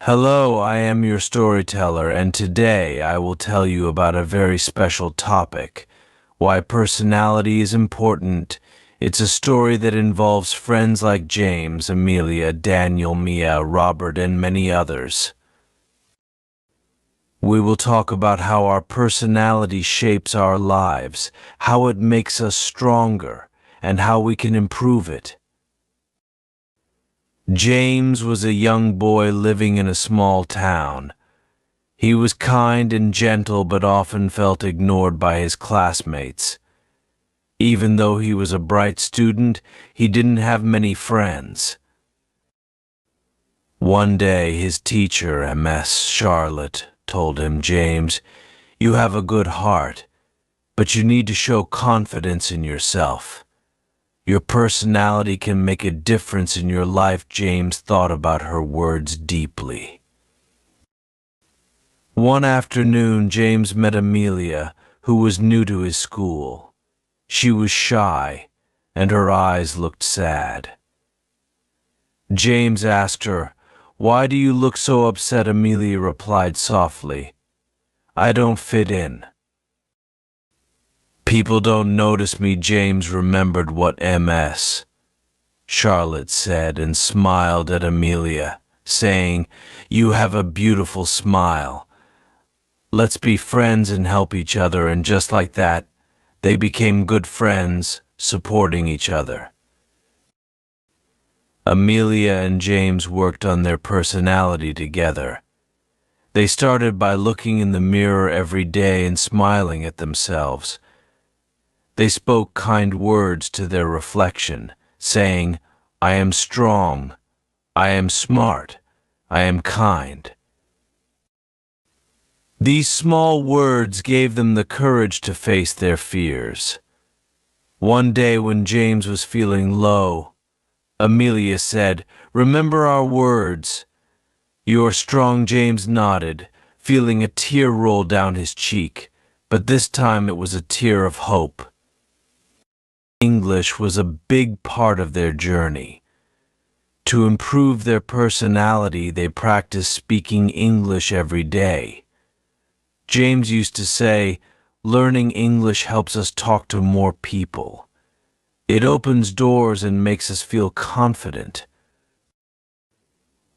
Hello, I am your storyteller, and today I will tell you about a very special topic, why personality is important. It's a story that involves friends like James, Amelia, Daniel, Mia, Robert, and many others. We will talk about how our personality shapes our lives, how it makes us stronger, and how we can improve it. James was a young boy living in a small town. He was kind and gentle, but often felt ignored by his classmates. Even though he was a bright student, he didn't have many friends. One day, his teacher, Miss Charlotte, told him, "James, you have a good heart, but you need to show confidence in yourself. Your personality can make a difference in your life." James thought about her words deeply. One afternoon, James met Amelia, who was new to his school. She was shy, and her eyes looked sad. James asked her, "Why do you look so upset?" Amelia replied softly, "I don't fit in. People don't notice me." James remembered what Miss Charlotte said and smiled at Amelia, saying, "You have a beautiful smile. Let's be friends and help each other." And just like that, they became good friends, supporting each other. Amelia and James worked on their personality together. They started by looking in the mirror every day and smiling at themselves. They spoke kind words to their reflection, saying, "I am strong, I am smart, I am kind." These small words gave them the courage to face their fears. One day when James was feeling low, Amelia said, "Remember our words." "You are strong." James nodded, feeling a tear roll down his cheek, but this time it was a tear of hope. English was a big part of their journey. To improve their personality, they practiced speaking English every day. James used to say, "Learning English helps us talk to more people. It opens doors and makes us feel confident."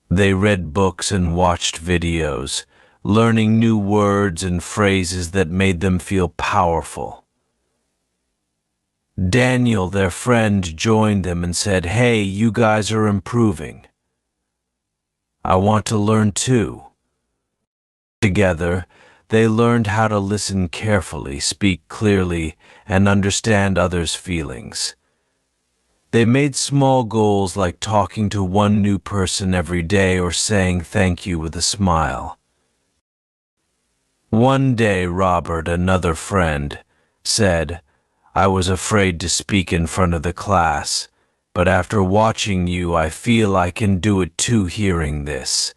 They read books and watched videos, learning new words and phrases that made them feel powerful. Daniel, their friend, joined them and said, "Hey, you guys are improving. I want to learn too." Together, they learned how to listen carefully, speak clearly, and understand others' feelings. They made small goals like talking to one new person every day or saying thank you with a smile. One day, Robert, another friend, said, "I was afraid to speak in front of the class, but after watching you, I feel I can do it too." Hearing this,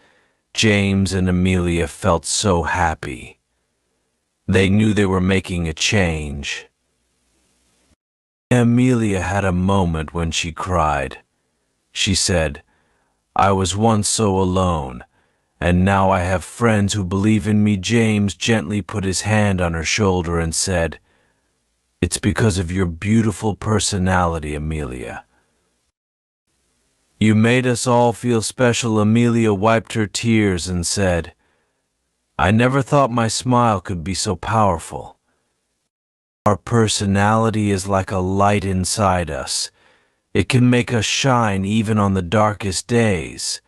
James and Amelia felt so happy. They knew they were making a change. Amelia had a moment when she cried. She said, "I was once so alone, and now I have friends who believe in me." James gently put his hand on her shoulder and said, "It's because of your beautiful personality, Amelia. You made us all feel special." Amelia wiped her tears and said, "I never thought my smile could be so powerful." Our personality is like a light inside us. It can make us shine even on the darkest days.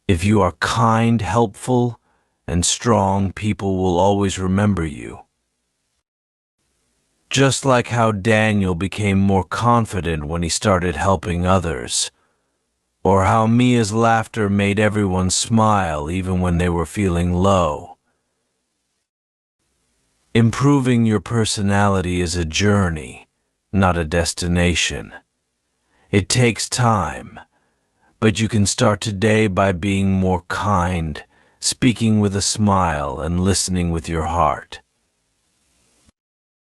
If you are kind, helpful, and strong, people will always remember you. Just like how Daniel became more confident when he started helping others, or how Mia's laughter made everyone smile even when they were feeling low. Improving your personality is a journey, not a destination. It takes time, but you can start today by being more kind, speaking with a smile, and listening with your heart.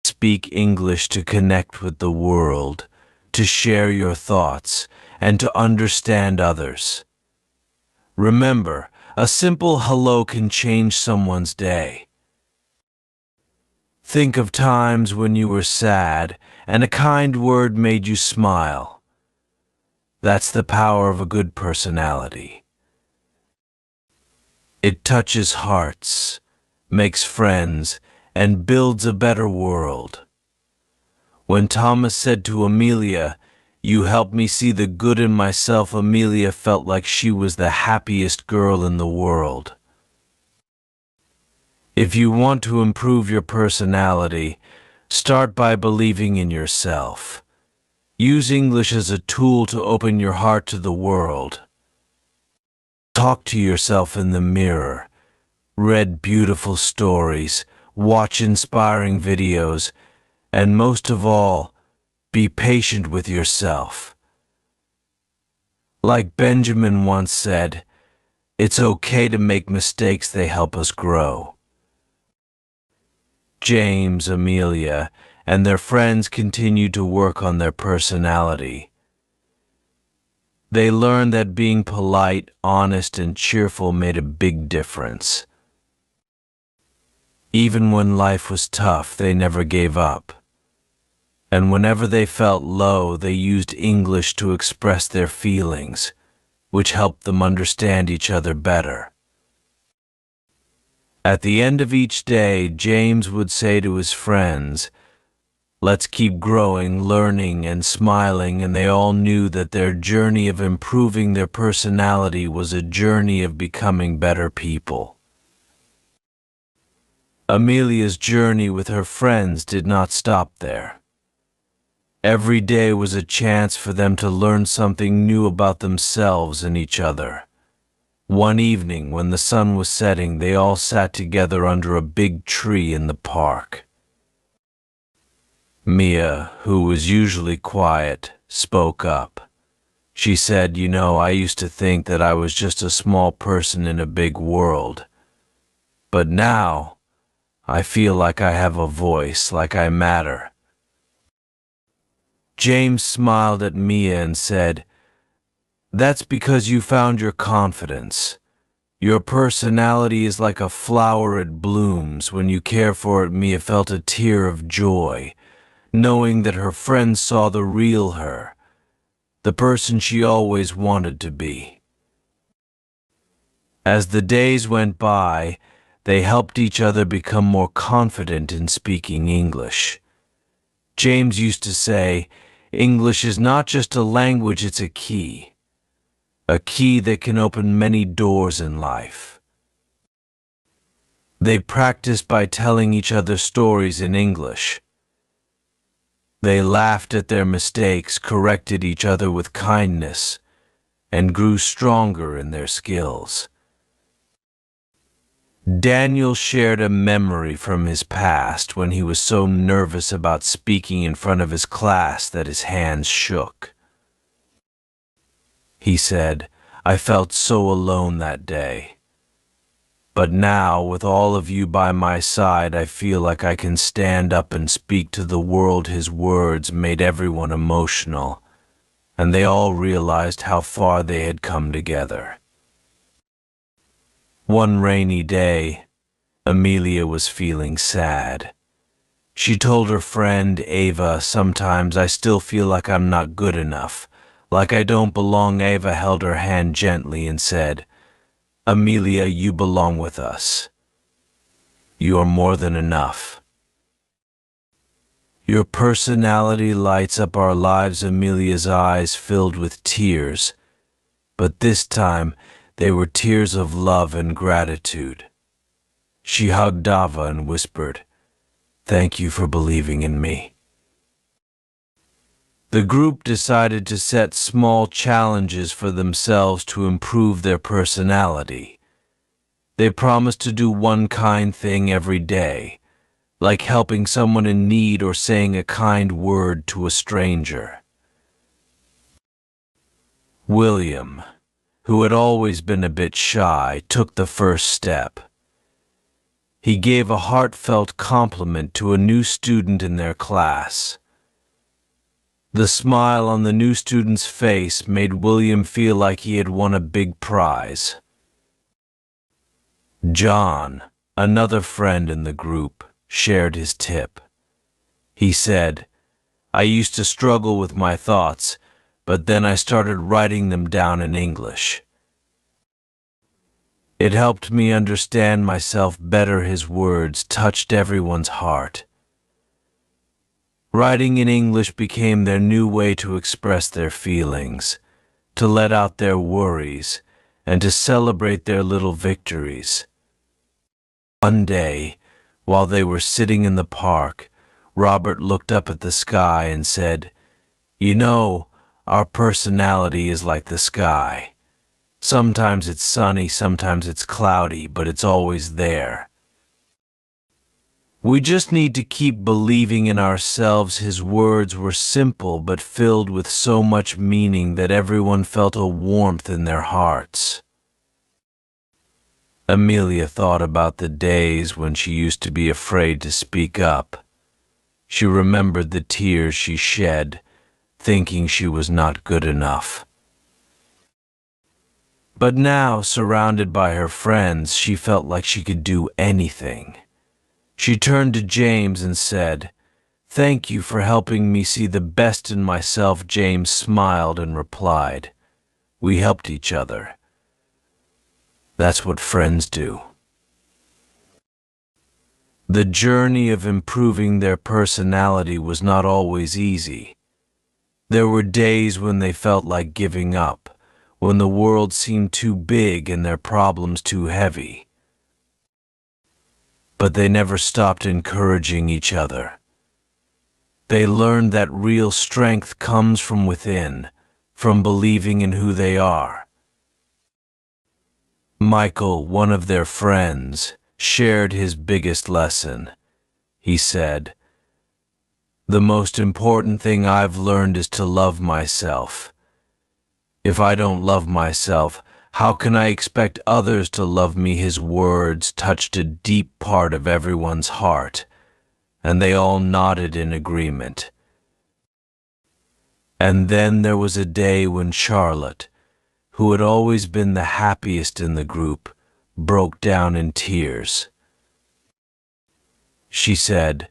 Speak English to connect with the world, to share your thoughts, and to understand others. Remember, A simple hello can change someone's day. Think of times when you were sad and a kind word made you smile. That's the power of a good personality. It touches hearts, makes friends, and builds a better world. When Thomas said to Amelia, "You helped me see the good in myself," Amelia felt like she was the happiest girl in the world. If you want to improve your personality, start by believing in yourself. Use English as a tool to open your heart to the world. Talk to yourself in the mirror. Read beautiful stories, watch inspiring videos, and most of all, be patient with yourself. Like Benjamin once said, it's okay to make mistakes, they help us grow. James, Amelia, and their friends continued to work on their personality. They learned that being polite, honest, and cheerful made a big difference. Even when life was tough, they never gave up. And whenever they felt low, they used English to express their feelings, which helped them understand each other better. At the end of each day, James would say to his friends, "Let's keep growing, learning, and smiling," and they all knew that their journey of improving their personality was a journey of becoming better people. Amelia's journey with her friends did not stop there. Every day was a chance for them to learn something new about themselves and each other. One evening, when the sun was setting, they all sat together under a big tree in the park. Mia, who was usually quiet, spoke up. She said, "You know, I used to think that I was just a small person in a big world. But now, I feel like I have a voice, like I matter." James smiled at Mia and said, "That's because you found your confidence. Your personality is like a flower, it blooms. When you care for it," Mia felt a tear of joy, knowing that her friends saw the real her, the person she always wanted to be. As the days went by, they helped each other become more confident in speaking English. James used to say, "English is not just a language, it's a key that can open many doors in life." They practiced by telling each other stories in English. They laughed at their mistakes, corrected each other with kindness, and grew stronger in their skills. Daniel shared a memory from his past when he was so nervous about speaking in front of his class that his hands shook. He said, "I felt so alone that day. But now, with all of you by my side, I feel like I can stand up and speak to the world." His words made everyone emotional, and they all realized how far they had come together. One rainy day, Amelia was feeling sad. She told her friend Ava, "Sometimes I still feel like I'm not good enough, like I don't belong." Ava held her hand gently and said, "Amelia, you belong with us. You are more than enough. Your personality lights up our lives." Amelia's eyes filled with tears, but this time they were tears of love and gratitude. She hugged Ava and whispered, "Thank you for believing in me." The group decided to set small challenges for themselves to improve their personality. They promised to do one kind thing every day, like helping someone in need or saying a kind word to a stranger. William, who had always been a bit shy, took the first step. He gave a heartfelt compliment to a new student in their class. The smile on the new student's face made William feel like he had won a big prize. John, another friend in the group, shared his tip. He said, "I used to struggle with my thoughts, but then I started writing them down in English. It helped me understand myself better. His words touched everyone's heart. Writing in English became their new way to express their feelings, to let out their worries, and to celebrate their little victories. One day, while they were sitting in the park, Robert looked up at the sky and said, "You know, our personality is like the sky. Sometimes it's sunny, sometimes it's cloudy, but it's always there. We just need to keep believing in ourselves." His words were simple but filled with so much meaning that everyone felt a warmth in their hearts. Amelia thought about the days when she used to be afraid to speak up. She remembered the tears she shed, thinking she was not good enough. But now, surrounded by her friends, she felt like she could do anything. She turned to James and said, "Thank you for helping me see the best in myself." James smiled and replied, "We helped each other. That's what friends do." The journey of improving their personality was not always easy. There were days when they felt like giving up, when the world seemed too big and their problems too heavy. But they never stopped encouraging each other. They learned that real strength comes from within, from believing in who they are. Michael, one of their friends, shared his biggest lesson. He said, "The most important thing I've learned is to love myself. If I don't love myself, how can I expect others to love me?" His words touched a deep part of everyone's heart, and they all nodded in agreement. And then there was a day when Charlotte, who had always been the happiest in the group, broke down in tears. She said,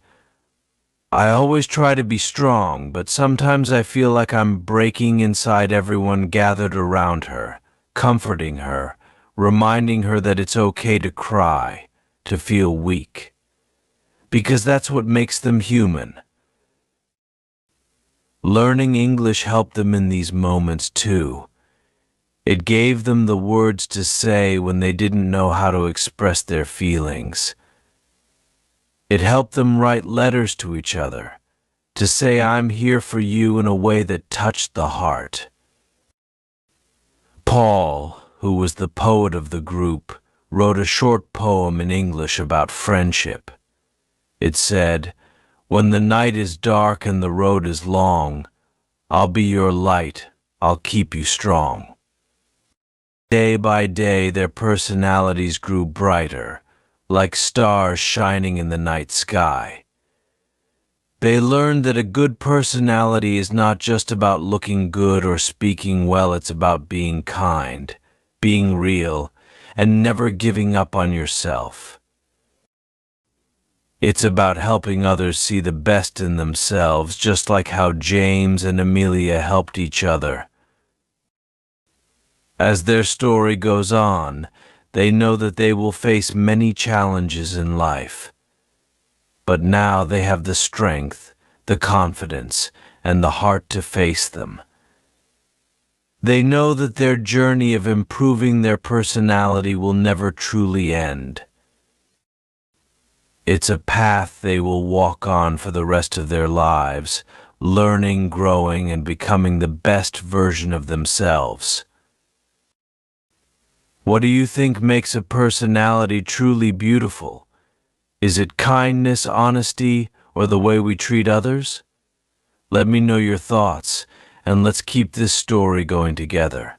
"I always try to be strong, but sometimes I feel like I'm breaking inside." Everyone gathered around her, comforting her, reminding her that it's okay to cry, to feel weak, because that's what makes them human. Learning English helped them in these moments too. It gave them the words to say when they didn't know how to express their feelings. It helped them write letters to each other, to say "I'm here for you" in a way that touched the heart. Paul, who was the poet of the group, wrote a short poem in English about friendship. It said, "When the night is dark and the road is long, I'll be your light, I'll keep you strong." Day by day, their personalities grew brighter, like stars shining in the night sky. They learned that a good personality is not just about looking good or speaking well. It's about being kind, being real, and never giving up on yourself. It's about helping others see the best in themselves, just like how James and Amelia helped each other. As their story goes on, they know that they will face many challenges in life. But now they have the strength, the confidence, and the heart to face them. They know that their journey of improving their personality will never truly end. It's a path they will walk on for the rest of their lives, learning, growing, and becoming the best version of themselves. What do you think makes a personality truly beautiful? Is it kindness, honesty, or the way we treat others? Let me know your thoughts, and let's keep this story going together.